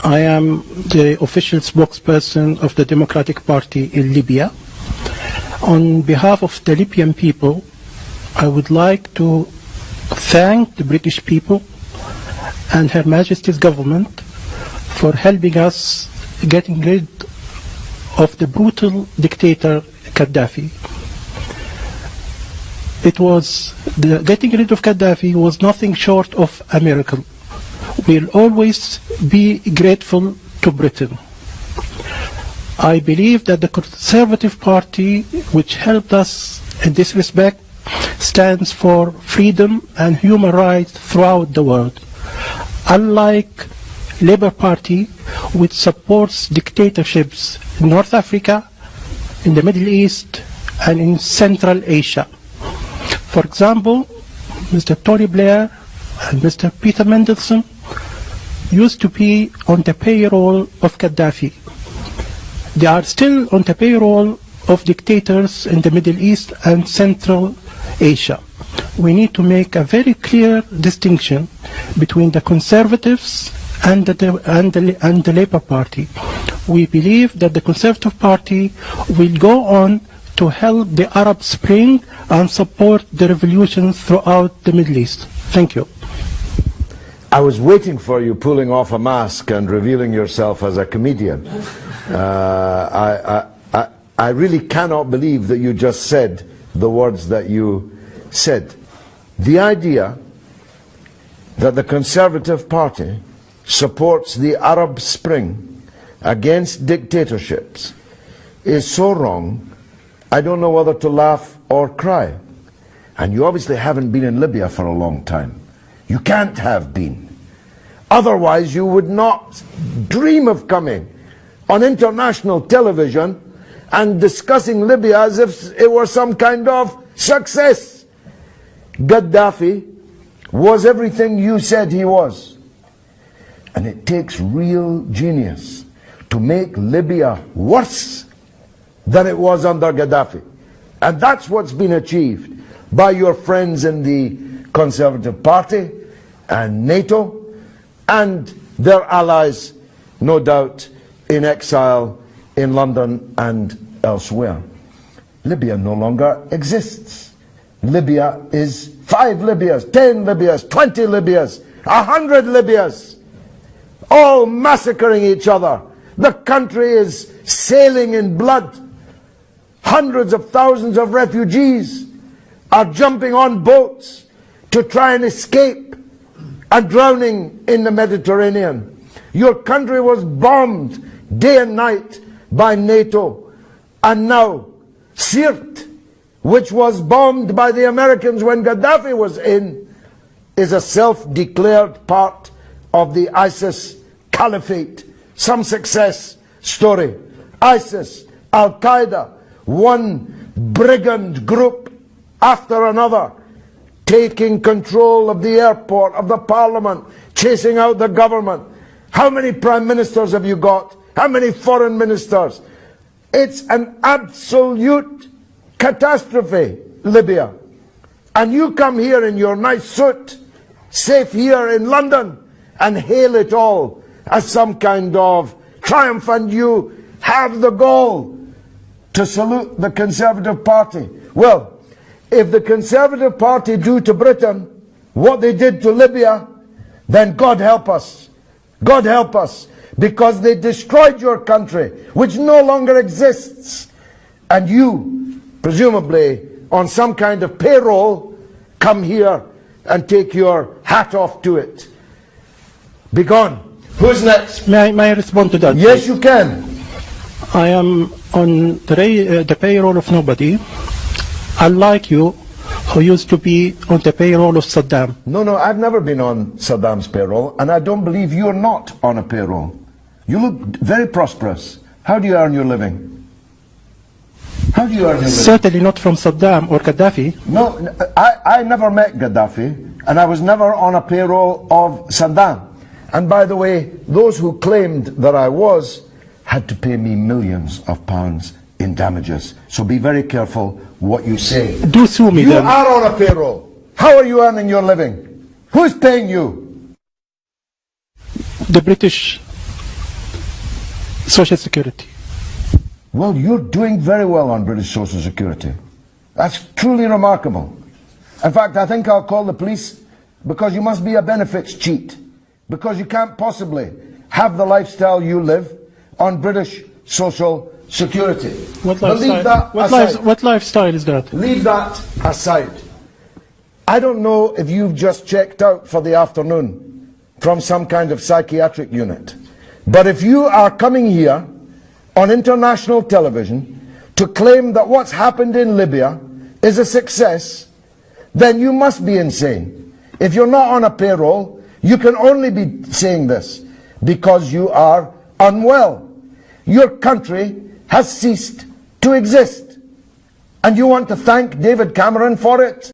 I am the official spokesperson of the Democratic Party in Libya. On behalf of the Libyan people, I would like to thank the British people and Her Majesty's government for helping us getting rid of the brutal dictator Gaddafi. Getting rid of Gaddafi was nothing short of a miracle. We'll always be grateful to Britain. I believe that the Conservative Party, which helped us in this respect, stands for freedom and human rights throughout the world. Unlike Labour Party, which supports dictatorships in North Africa, in the Middle East, and in Central Asia. For example, Mr. Tony Blair and Mr. Peter Mandelson used to be on the payroll of Gaddafi. They are still on the payroll of dictators in the Middle East and Central Asia. We need to make a very clear distinction between the Conservatives and the Labour Party. We believe that the Conservative Party will go on to help the Arab Spring and support the revolutions throughout the Middle East. Thank you. I was waiting for you pulling off a mask and revealing yourself as a comedian. I really cannot believe that you just said the words that you said. The idea that the Conservative Party supports the Arab Spring against dictatorships is so wrong, I don't know whether to laugh or cry. And you obviously haven't been in Libya for a long time. You can't have been. Otherwise you would not dream of coming on international television and discussing Libya as if it were some kind of success. Gaddafi was everything you said he was. And it takes real genius to make Libya worse than it was under Gaddafi. And that's what's been achieved by your friends in the Conservative Party and NATO and their allies, no doubt, in exile in London and elsewhere. Libya no longer exists. Libya is 5 Libyas, 10 Libyas, 20 Libyas, 100 Libyas, all massacring each other. The country is sailing in blood. Hundreds of thousands of refugees are jumping on boats to try and escape and drowning in the Mediterranean. Your country was bombed day and night by NATO. And now Sirte, which was bombed by the Americans when Gaddafi was in, is a self-declared part of the ISIS caliphate. Some success story. ISIS, Al-Qaeda, one brigand group after another, taking control of the airport, of the parliament, chasing out the government. How many prime ministers have you got? How many foreign ministers? It's an absolute catastrophe, Libya. And you come here in your nice suit, safe here in London, and hail it all as some kind of triumph, and you have the gall to salute the Conservative Party. Well, if the Conservative Party do to Britain what they did to Libya, then God help us. God help us, because they destroyed your country, which no longer exists. And you, presumably on some kind of payroll, come here and take your hat off to it. Be gone. Who's next? May I respond to that? Yes, please? you can. I am on the payroll of nobody, unlike you, who used to be on the payroll of Saddam. No, I've never been on Saddam's payroll, and I don't believe you're not on a payroll. You look very prosperous. How do you earn your living? How do you earn your living? Certainly not from Saddam or Gaddafi. No, I never met Gaddafi, and I was never on a payroll of Saddam. And by the way, those who claimed that I was had to pay me millions of pounds in damages. So be very careful what you say. Do sue me then. You are on a payroll. How are you earning your living? Who's paying you? The British Social Security. Well, you're doing very well on British Social Security. That's truly remarkable. In fact, I think I'll call the police, because you must be a benefits cheat, because you can't possibly have the lifestyle you live on British Social Security. What But leave lifestyle? that aside. What lifestyle is that? Leave that aside. I don't know if you've just checked out for the afternoon from some kind of psychiatric unit, but if you are coming here on international television to claim that what's happened in Libya is a success, then you must be insane. If you're not on a payroll, you can only be saying this because you are unwell. Your country has ceased to exist, and you want to thank David Cameron for it?